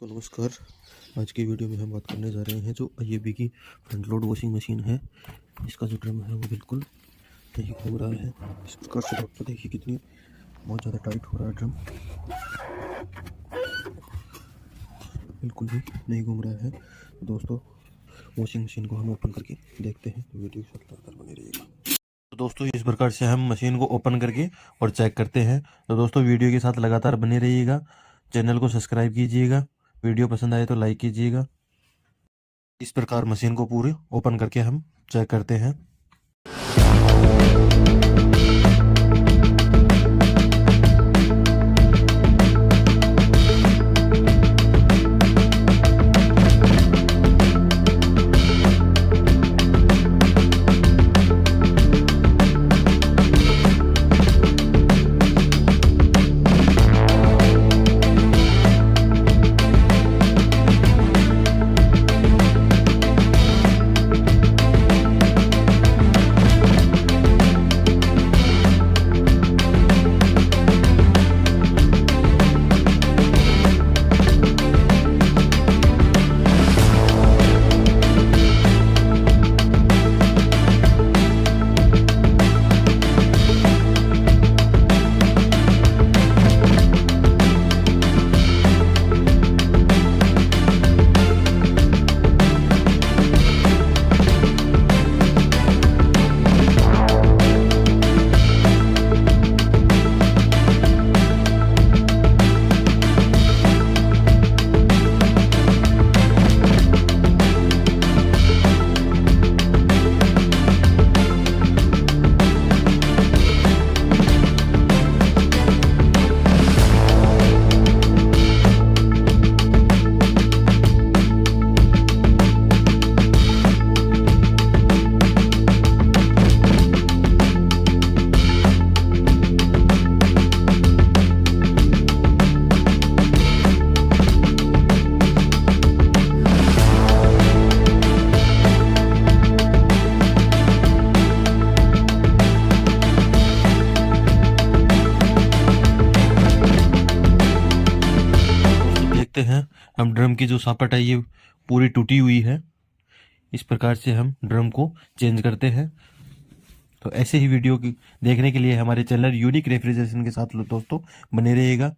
तो नमस्कार। आज की वीडियो में हम बात करने जा रहे हैं जो आईएबी की फ्रंट लोड वॉशिंग मशीन है। इसका जो ड्रम है वो बिल्कुल नहीं घूम रहा है। इस प्रकार से आपको देखिए कितनी बहुत ज़्यादा टाइट हो रहा है ड्रम, बिल्कुल भी नहीं घूम रहा है। तो दोस्तों वॉशिंग मशीन को हम ओपन करके देखते हैं, तो वीडियो के साथ लगातार बने रहिएगा। तो दोस्तों इस प्रकार से हम मशीन को ओपन करके और चेक करते हैं। तो दोस्तों वीडियो के साथ लगातार बने रहिएगा, चैनल को सब्सक्राइब कीजिएगा, वीडियो पसंद आए तो लाइक कीजिएगा। इस प्रकार मशीन को पूरे ओपन करके हम चेक करते हैं। हैं हम ड्रम की जो सापट है ये पूरी टूटी हुई है। इस प्रकार से हम ड्रम को चेंज करते हैं। तो ऐसे ही वीडियो की देखने के लिए हमारे चैनल यूनिक रेफ्रिजरेशन के साथ दोस्तों बने रहिएगा।